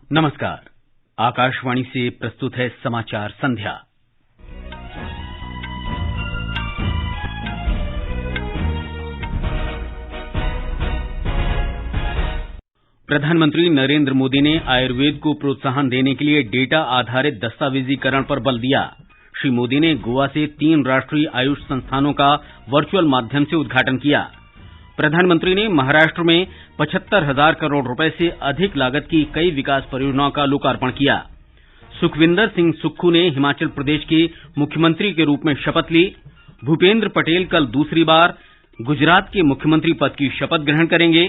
नमस्कार। आकाशवाणी से प्रस्तुत है समाचार संध्या। प्रधानमंत्री नरेंद्र मोदी ने आयुर्वेद को प्रोत्साहन देने के लिए डेटा आधारित दस्तावेजीकरण पर बल दिया। श्री मोदी ने गोवा से 3 राष्ट्रीय आयुष संस्थानों का वर्चुअल माध्यम से उद्घाटन किया। प्रधानमंत्री ने महाराष्ट्र में 75,000 करोड़ रुपए से अधिक लागत की कई विकास परियोजनाओं का लोकार्पण किया। सुखविंदर सिंह सुक्खू ने हिमाचल प्रदेश के मुख्यमंत्री के रूप में शपथ ली। भूपेंद्र पटेल कल दूसरी बार गुजरात के मुख्यमंत्री पद की शपथ ग्रहण करेंगे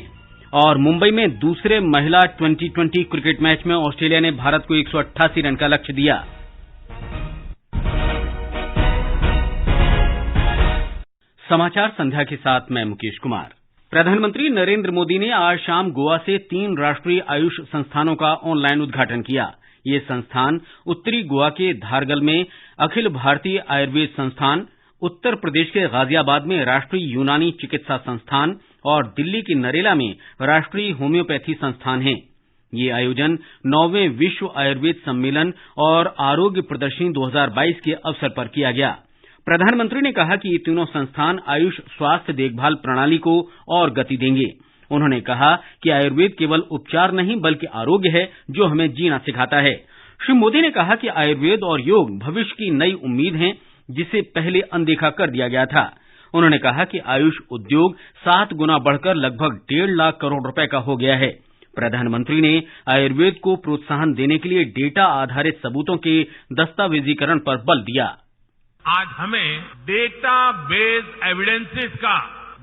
और मुंबई में दूसरे महिला T20 क्रिकेट मैच में ऑस्ट्रेलिया ने भारत को 188 रन का लक्ष्य दिया। समाचार संध्या के साथ मैं मुकेश कुमार। प्रधानमंत्री नरेंद्र मोदी ने आज शाम गोवा से 3 राष्ट्रीय आयुष संस्थानों का ऑनलाइन उद्घाटन किया। ये संस्थान उत्तरी गोवा के धारगल में अखिल भारतीय आयुर्वेद संस्थान, उत्तर प्रदेश के गाजियाबाद में राष्ट्रीय यूनानी चिकित्सा संस्थान और दिल्ली के नरेला में राष्ट्रीय होम्योपैथी संस्थान हैं। ये आयोजन 9वें विश्व आयुर्वेद सम्मेलन और आरोग्य प्रदर्शनी 2022 के अवसर पर किया गया। प्रधानमंत्री ने कहा कि ये तीनों संस्थान आयुष स्वास्थ्य देखभाल प्रणाली को और गति देंगे। उन्होंने कहा कि आयुर्वेद केवल उपचार नहीं बल्कि आरोग्य है जो हमें जीना सिखाता है। श्री मोदी ने कहा कि आयुर्वेद और योग भविष्य की नई उम्मीद हैं जिसे पहले अनदेखा कर दिया गया था। उन्होंने कहा कि आयुष उद्योग 7 गुना बढ़कर लगभग 1.5 लाख करोड़ रुपए का हो गया है। प्रधानमंत्री ने आयुर्वेद को प्रोत्साहन देने के लिए डेटा आधारित सबूतों के दस्तावेजीकरण पर बल दिया। आज हमें डेटा बेस्ड एविडेंसेस का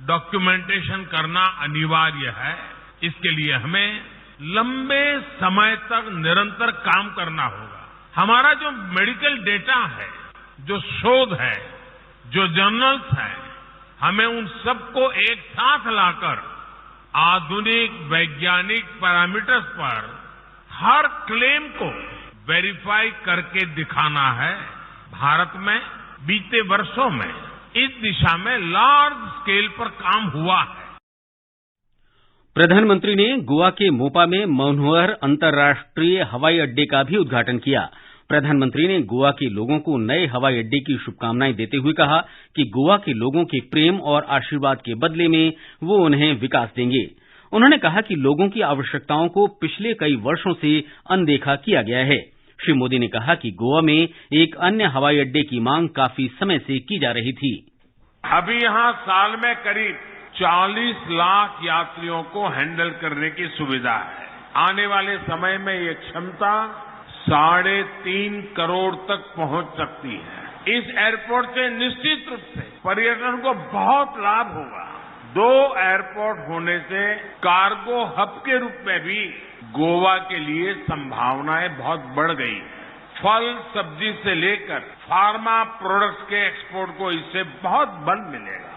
डॉक्यूमेंटेशन करना अनिवार्य है। इसके लिए हमें लंबे समय तक निरंतर काम करना होगा। हमारा जो मेडिकल डेटा है, जो शोध है, जो जर्नल्स है, हमें उन सबको एक साथ लाकर आधुनिक वैज्ञानिक पैरामीटर्स पर हर क्लेम को वेरीफाई करके दिखाना है। भारत में बीते वर्षों में इस दिशा में लार्ज स्केल पर काम हुआ है। प्रधानमंत्री ने गोवा के मोपा में मनोहर अंतर्राष्ट्रीय हवाई अड्डे का भी उद्घाटन किया। प्रधानमंत्री ने गोवा के लोगों को नए हवाई अड्डे की शुभकामनाएं देते हुए कहा कि गोवा के लोगों के प्रेम और आशीर्वाद के बदले में वो उन्हें विकास देंगे। उन्होंने कहा कि लोगों की आवश्यकताओं को पिछले कई वर्षों से अनदेखा किया गया है। श्री मोदी ने कहा कि गोवा में एक अन्य हवाई अड्डे की मांग काफी समय से की जा रही थी। अभी यहाँ साल में करीब 40 लाख यात्रियों को हैंडल करने की सुविधा है। आने वाले समय में ये क्षमता 3.5 करोड़ तक पहुंच सकती है। इस एयरपोर्ट से निश्चित रूप से पर्यटन को बहुत लाभ होगा। 2 एयरपोर्ट होने से कार्गो हब के रूप में भी गोवा के लिए संभावनाएं बहुत बढ़ गई हैं। फल सब्जी से लेकर फार्मा प्रोडक्ट्स के एक्सपोर्ट को इससे बहुत बल मिलेगा।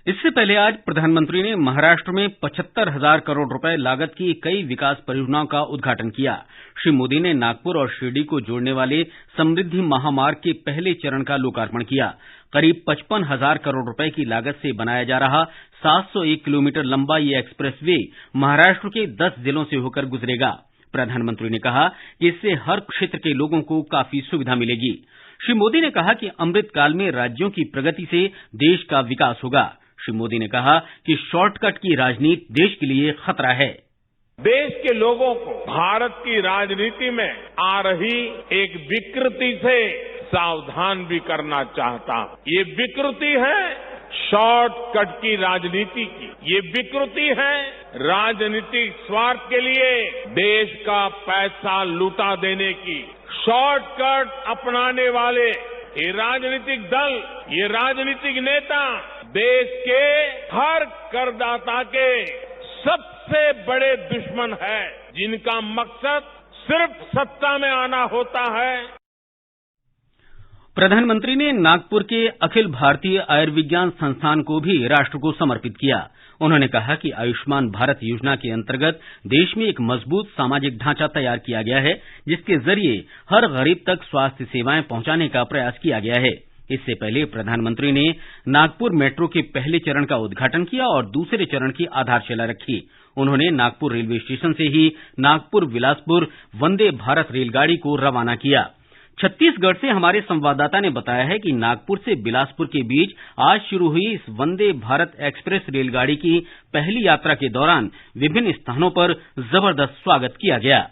इससे पहले आज प्रधानमंत्री ने महाराष्ट्र में 75,000 करोड़ रुपए लागत की कई विकास परियोजनाओं का उद्घाटन किया। श्री मोदी ने नागपुर और शिरडी को जोड़ने वाले समृद्धि महामार्ग के पहले चरण का लोकार्पण किया। करीब 55,000 करोड़ रुपए की लागत से बनाया जा रहा 701 किलोमीटर लंबा ये एक्सप्रेस वे महाराष्ट्र के 10 जिलों से होकर गुजरेगा। प्रधानमंत्री ने कहा कि इससे हर क्षेत्र के लोगों को काफी सुविधा मिलेगी। श्री मोदी ने कहा कि अमृतकाल में राज्यों की प्रगति से देश का विकास होगा। श्री मोदी ने कहा कि शॉर्टकट की राजनीति देश के लिए खतरा है। देश के लोगों को भारत की राजनीति में आ रही एक विकृति से सावधान भी करना चाहता हूं। ये विकृति है शॉर्टकट की राजनीति की। ये विकृति है राजनीतिक स्वार्थ के लिए देश का पैसा लुटा देने की। शॉर्टकट अपनाने वाले ये राजनीतिक दल, ये राजनीतिक नेता देश के हर करदाता के सबसे बड़े दुश्मन है, जिनका मकसद सिर्फ सत्ता में आना होता है। प्रधानमंत्री ने नागपुर के अखिल भारतीय आयुर्विज्ञान संस्थान को भी राष्ट्र को समर्पित किया। उन्होंने कहा कि आयुष्मान भारत योजना के अंतर्गत देश में एक मजबूत सामाजिक ढांचा तैयार किया गया है, जिसके जरिए हर गरीब तक स्वास्थ्य सेवाएं पहुंचाने का प्रयास किया गया है। इससे पहले प्रधानमंत्री ने नागपुर मेट्रो के पहले चरण का उद्घाटन किया और दूसरे चरण की आधारशिला रखी। उन्होंने नागपुर रेलवे स्टेशन से ही नागपुर बिलासपुर वंदे भारत रेलगाड़ी को रवाना किया। छत्तीसगढ़ से हमारे संवाददाता ने बताया है कि नागपुर से बिलासपुर के बीच आज शुरू हुई इस वंदे भारत एक्सप्रेस रेलगाड़ी की पहली यात्रा के दौरान विभिन्न स्थानों पर जबरदस्त स्वागत किया गया।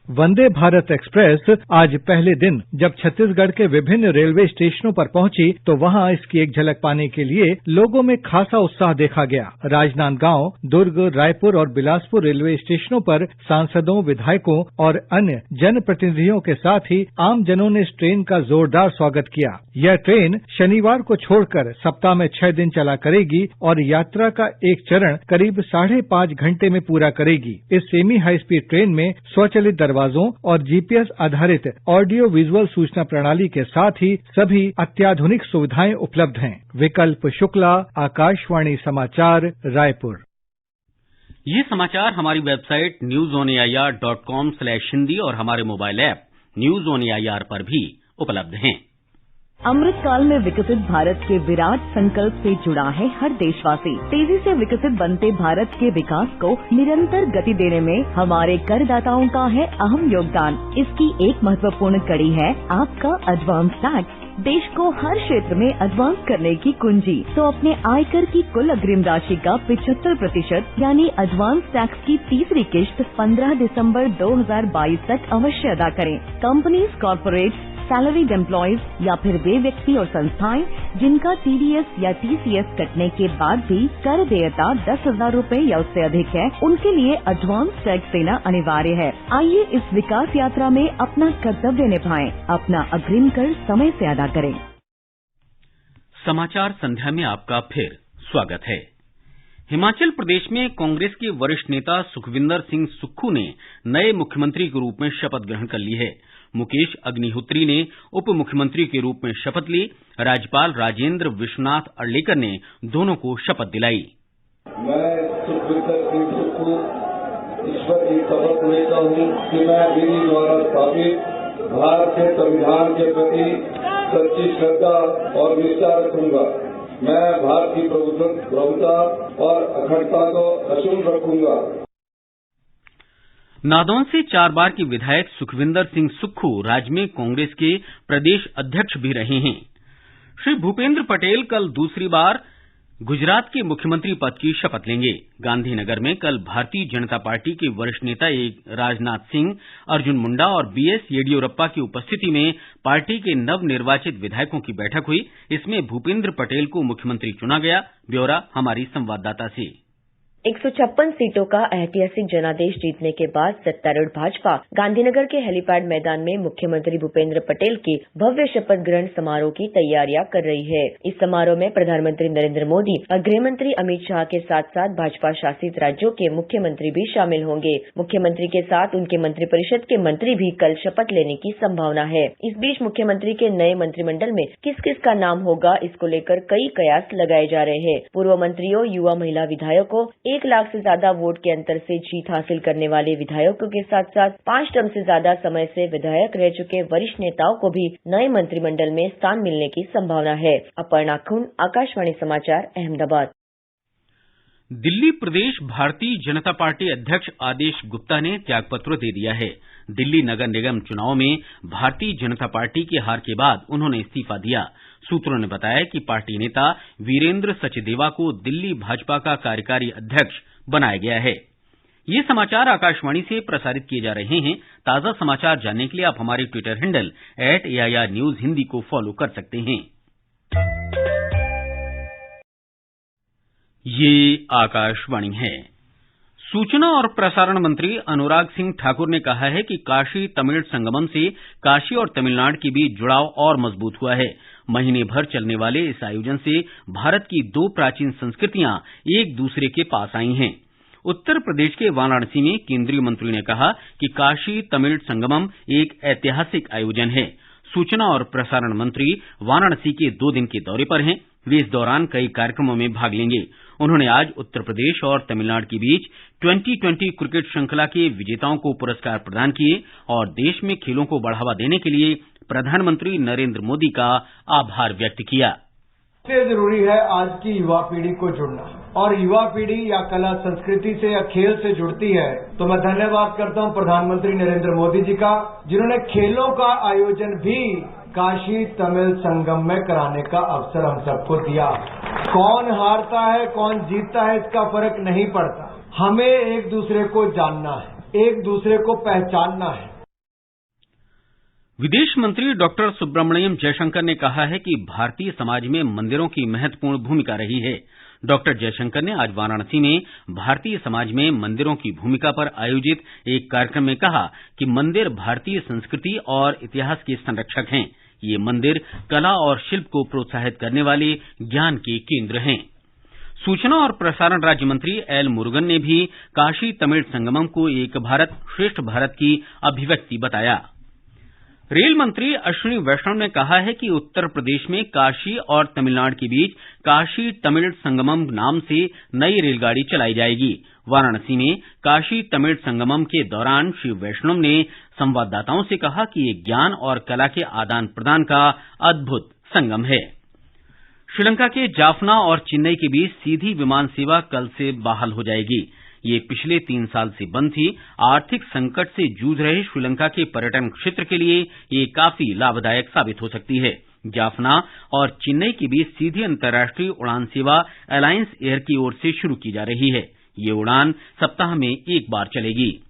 वंदे भारत एक्सप्रेस आज पहले दिन जब छत्तीसगढ़ के विभिन्न रेलवे स्टेशनों पर पहुंची तो वहां इसकी एक झलक पाने के लिए लोगों में खासा उत्साह देखा गया। राजनांदगांव, दुर्ग, रायपुर और बिलासपुर रेलवे स्टेशनों पर सांसदों, विधायकों और अन्य जनप्रतिनिधियों के साथ ही आमजनों ने इस ट्रेन का जोरदार स्वागत किया। यह ट्रेन शनिवार को छोड़कर सप्ताह में 6 दिन चला करेगी और यात्रा का एक चरण करीब 5.5 घंटे में पूरा करेगी। इस सेमी हाई स्पीड ट्रेन में स्वचालित दरवाजों और जीपीएस आधारित ऑडियो विजुअल सूचना प्रणाली के साथ ही सभी अत्याधुनिक सुविधाएं उपलब्ध हैं। विकल्प शुक्ला, आकाशवाणी समाचार, रायपुर। ये समाचार हमारी वेबसाइट newsonair.com/hindi और हमारे mobile app news on AIR पर भी उपलब्ध हैं। अमृतकाल में विकसित भारत के विराट संकल्प से जुड़ा है हर देशवासी। तेजी से विकसित बनते भारत के विकास को निरंतर गति देने में हमारे करदाताओं का है अहम योगदान। इसकी एक महत्वपूर्ण कड़ी है आपका एडवांस टैक्स। देश को हर क्षेत्र में एडवांस करने की कुंजी। तो अपने आयकर की कुल अग्रिम राशि का 75% यानी एडवांस टैक्स की तीसरी किश्त 15 दिसंबर 2022 तक अवश्य अदा करें। कंपनीज, कॉर्पोरेट, सैलरीड एम्प्लॉयज या फिर वे व्यक्ति और संस्थाएं जिनका टीडीएस या टीसीएस कटने के बाद भी कर देयता 10,000 रूपए या उससे अधिक है, उनके लिए एडवांस टैक्स देना अनिवार्य है। आइए इस विकास यात्रा में अपना कर्तव्य निभाएं, अपना अग्रिम कर समय से अदा करें। समाचार संध्या में आपका फिर स्वागत है। हिमाचल प्रदेश में कांग्रेस के वरिष्ठ नेता सुखविंदर सिंह सुक्खू ने नए मुख्यमंत्री के रूप में शपथ ग्रहण कर ली है। मुकेश अग्निहोत्री ने उप मुख्यमंत्री के रूप में शपथ ली। राज्यपाल राजेंद्र विश्वनाथ अर्लेकर ने दोनों को शपथ दिलाई। मैं सुखविंदर सिंह सुक्खू ईश्वर की शपथ लेता हूँ कि मैं विधि द्वारा स्थापित भारत के संविधान के प्रति सच्ची श्रद्धा और निष्ठा रखूंगा। मैं भारत की प्रभुता और अखंडता को अक्षुण्ण रखूंगा। नादौन से 4 बार के विधायक सुखविंदर सिंह सुक्खू राज्य में कांग्रेस के प्रदेश अध्यक्ष भी रहे हैं। श्री भूपेंद्र पटेल कल दूसरी बार गुजरात के मुख्यमंत्री पद की शपथ लेंगे। गांधीनगर में कल भारतीय जनता पार्टी के वरिष्ठ नेता राजनाथ सिंह, अर्जुन मुंडा और बीएस येडियुरप्पा की उपस्थिति में पार्टी के नवनिर्वाचित विधायकों की बैठक हुई। इसमें भूपेंद्र पटेल को मुख्यमंत्री चुना गया। ब्यौरा हमारी संवाददाता से। 156 सीटों का ऐतिहासिक जनादेश जीतने के बाद सत्तारूढ़ भाजपा गांधीनगर के हेलीपैड मैदान में मुख्यमंत्री भूपेंद्र पटेल के भव्य शपथ ग्रहण समारोह की तैयारियां कर रही है। इस समारोह में प्रधानमंत्री नरेंद्र मोदी और गृहमंत्री अमित शाह के साथ साथ भाजपा शासित राज्यों के मुख्यमंत्री भी शामिल होंगे। मुख्यमंत्री के साथ उनके मंत्रिपरिषद के मंत्री भी कल शपथ लेने की संभावना है। इस बीच मुख्यमंत्री के नए मंत्रिमंडल में किस किस का नाम होगा, इसको लेकर कई कयास लगाए जा रहे हैं। पूर्व मंत्रियों, युवा महिला विधायकों, 1 लाख से ज्यादा वोट के अंतर से जीत हासिल करने वाले विधायकों के साथ साथ 5 टर्म से ज्यादा समय से विधायक रह चुके वरिष्ठ नेताओं को भी नए मंत्रिमंडल में स्थान मिलने की संभावना है। अपर्णा खुन, आकाशवाणी समाचार, अहमदाबाद। दिल्ली प्रदेश भारतीय जनता पार्टी अध्यक्ष आदेश गुप्ता ने त्यागपत्र दे दिया है। दिल्ली नगर निगम चुनाव में भारतीय जनता पार्टी की हार के बाद उन्होंने इस्तीफा दिया। सूत्रों ने बताया कि पार्टी नेता वीरेंद्र सचदेवा को दिल्ली भाजपा का कार्यकारी अध्यक्ष बनाया गया है। ये समाचार आकाशवाणी से प्रसारित किए जा रहे हैं। ताजा समाचार जानने के लिए आप हमारे Twitter handle @AIR News Hindi को फॉलो कर सकते हैं। ये आकाशवाणी है। सूचना और प्रसारण मंत्री अनुराग सिंह ठाकुर ने कहा है कि काशी तमिल संगमम से काशी और तमिलनाडु के बीच जुड़ाव और मजबूत हुआ है। महीने भर चलने वाले इस आयोजन से भारत की 2 प्राचीन संस्कृतियां एक दूसरे के पास आई हैं। उत्तर प्रदेश के वाराणसी में केंद्रीय मंत्री ने कहा कि काशी तमिल संगमम एक ऐतिहासिक आयोजन है। सूचना और प्रसारण मंत्री वाराणसी के 2 दिन के दौरे पर हैं। वे इस दौरान कई कार्यक्रमों में भाग लेंगे। उन्होंने आज उत्तर प्रदेश और तमिलनाडु के बीच 2020 क्रिकेट श्रृंखला के विजेताओं को पुरस्कार प्रदान किए और देश में खेलों को बढ़ावा देने के लिए प्रधानमंत्री नरेंद्र मोदी का आभार व्यक्त किया। सबसे जरूरी है आज की युवा पीढ़ी को जुड़ना, और युवा पीढ़ी या कला संस्कृति से या खेल से जुड़ती है तो मैं धन्यवाद करता हूं प्रधानमंत्री नरेंद्र मोदी जी का, जिन्होंने खेलों का आयोजन भी काशी तमिल संगम में कराने का अवसर हम सबको दिया। कौन हारता है कौन जीतता है इसका फर्क नहीं पड़ता, हमें एक दूसरे को जानना है, एक दूसरे को पहचानना है। विदेश मंत्री डॉक्टर सुब्रमण्यम जयशंकर ने कहा है कि भारतीय समाज में मंदिरों की महत्वपूर्ण भूमिका रही है। डॉक्टर जयशंकर ने आज वाराणसी में भारतीय समाज में मंदिरों की भूमिका पर आयोजित एक कार्यक्रम में कहा कि मंदिर भारतीय संस्कृति और इतिहास के संरक्षक हैं। ये मंदिर कला और शिल्प को प्रोत्साहित करने वाले ज्ञान के केंद्र हैं। सूचना और प्रसारण राज्य मंत्री एल मुरुगन ने भी काशी तमिल संगमम को एक भारत श्रेष्ठ भारत की अभिव्यक्ति बताया। रेल मंत्री अश्विनी वैष्णव ने कहा है कि उत्तर प्रदेश में काशी और तमिलनाडु के बीच काशी तमिल संगमम नाम से नई रेलगाड़ी चलाई जाएगी। वाराणसी में काशी तमिल संगमम के दौरान श्री वैष्णव ने संवाददाताओं से कहा कि ये ज्ञान और कला के आदान प्रदान का अद्भुत संगम है। श्रीलंका के जाफना और चेन्नई के बीच सीधी विमान सेवा कल से बहाल हो जाएगी। ये पिछले 3 साल से बंद थी। आर्थिक संकट से जूझ रहे श्रीलंका के पर्यटन क्षेत्र के लिए ये काफी लाभदायक साबित हो सकती है। जाफना और चेन्नई के बीच सीधी अंतर्राष्ट्रीय उड़ान सेवा अलायंस एयर की ओर से शुरू की जा रही है। ये उड़ान सप्ताह में एक बार चलेगी।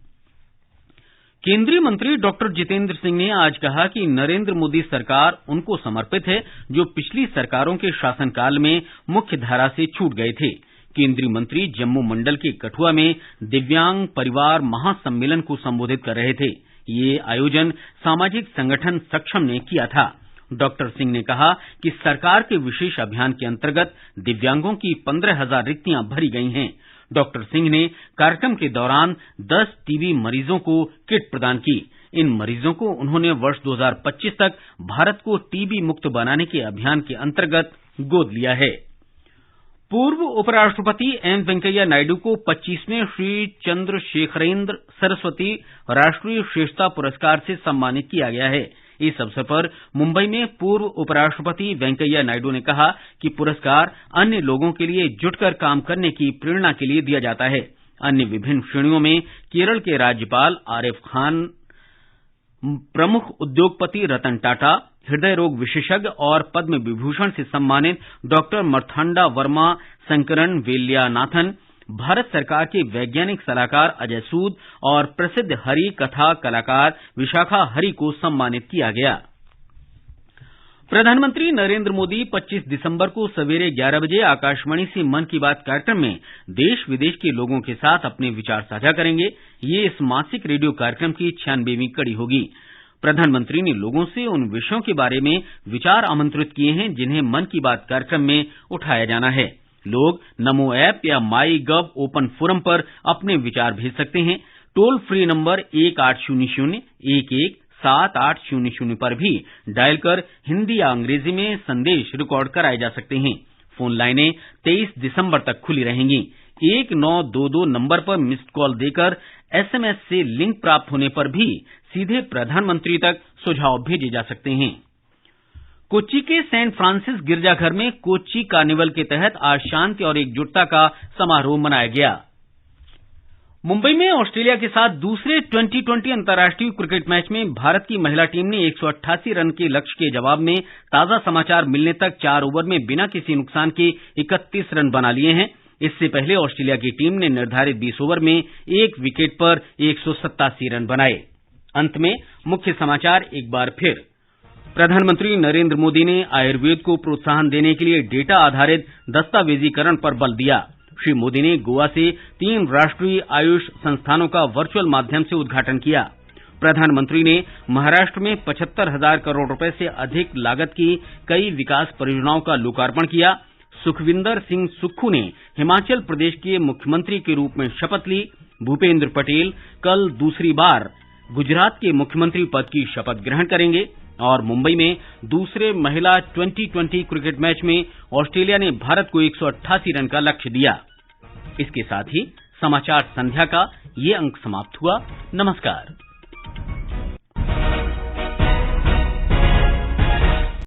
केंद्रीय मंत्री डॉक्टर जितेंद्र सिंह ने आज कहा कि नरेंद्र मोदी सरकार उनको समर्पित है जो पिछली सरकारों के शासनकाल में मुख्य धारा से छूट गए थे। केंद्रीय मंत्री जम्मू मंडल के कठुआ में दिव्यांग परिवार महासम्मेलन को संबोधित कर रहे थे। ये आयोजन सामाजिक संगठन सक्षम ने किया था। डॉक्टर सिंह ने कहा कि सरकार के विशेष अभियान के अंतर्गत दिव्यांगों की 15,000 रिक्तियां भरी गई हैं। डॉक्टर सिंह ने कार्यक्रम के दौरान 10 टीबी मरीजों को किट प्रदान की। इन मरीजों को उन्होंने वर्ष 2025 तक भारत को टीबी मुक्त बनाने के अभियान के अंतर्गत गोद लिया है। पूर्व उपराष्ट्रपति एम वेंकैया नायडू को 25वें श्री चंद्रशेखरेंद्र सरस्वती राष्ट्रीय श्रेष्ठता पुरस्कार से सम्मानित किया गया है। इस अवसर पर मुंबई में पूर्व उपराष्ट्रपति वेंकैया नायडू ने कहा कि पुरस्कार अन्य लोगों के लिए जुटकर काम करने की प्रेरणा के लिए दिया जाता है। अन्य विभिन्न श्रेणियों में केरल के राज्यपाल आरिफ खान, प्रमुख उद्योगपति रतन टाटा, हृदय रोग विशेषज्ञ और पद्म विभूषण से सम्मानित डॉक्टर मर्थांडा वर्मा शंकरन वेल्यानाथन, भारत सरकार के वैज्ञानिक सलाहकार अजय सूद और प्रसिद्ध हरि कथा कलाकार विशाखा हरि को सम्मानित किया गया। प्रधानमंत्री नरेंद्र मोदी 25 दिसंबर को सवेरे 11 बजे आकाशवाणी से मन की बात कार्यक्रम में देश विदेश के लोगों के साथ अपने विचार साझा करेंगे। ये इस मासिक रेडियो कार्यक्रम की 96वीं कड़ी होगी। प्रधानमंत्री ने लोगों से उन विषयों के बारे में विचार आमंत्रित किए हैं जिन्हें मन की बात कार्यक्रम में उठाया जाना है। लोग नमो ऐप या माई गव ओपन फोरम पर अपने विचार भेज सकते हैं। टोल फ्री नंबर 1800-11-7800 पर भी डायल कर हिंदी या अंग्रेजी में संदेश रिकॉर्ड कराए जा सकते हैं। फोन लाइनें 23 दिसंबर तक खुली रहेंगी। 1922 नंबर पर मिस्ड कॉल देकर एसएमएस से लिंक प्राप्त होने पर भी सीधे प्रधानमंत्री तक सुझाव भेजे जा सकते हैं। कोच्चि के सेंट फ्रांसिस गिरजाघर में कोच्चि कार्निवल के तहत आज शांति और एकजुटता का समारोह मनाया गया। मुंबई में ऑस्ट्रेलिया के साथ दूसरे 2020 अंतर्राष्ट्रीय क्रिकेट मैच में भारत की महिला टीम ने 188 रन के लक्ष्य के जवाब में ताजा समाचार मिलने तक 4 ओवर में बिना किसी नुकसान के 31 रन बना लिए हैं। इससे पहले ऑस्ट्रेलिया की टीम ने निर्धारित 20 ओवर में 1 विकेट पर 187 रन बनाए। अंत में मुख्य समाचार एक बार फिर। प्रधानमंत्री नरेंद्र मोदी ने आयुर्वेद को प्रोत्साहन देने के लिए डेटा आधारित दस्तावेजीकरण पर बल दिया। श्री मोदी ने गोवा से 3 राष्ट्रीय आयुष संस्थानों का वर्चुअल माध्यम से उद्घाटन किया। प्रधानमंत्री ने महाराष्ट्र में 75,000 करोड़ रुपए से अधिक लागत की कई विकास परियोजनाओं का लोकार्पण किया। सुखविंदर सिंह सुक्खू ने हिमाचल प्रदेश के मुख्यमंत्री के रूप में शपथ ली। भूपेंद्र पटेल कल दूसरी बार गुजरात के मुख्यमंत्री पद की शपथ ग्रहण करेंगे। और मुंबई में दूसरे महिला 2020 क्रिकेट मैच में ऑस्ट्रेलिया ने भारत को 188 रन का लक्ष्य दिया। इसके साथ ही समाचार संध्या का ये अंक समाप्त हुआ। नमस्कार।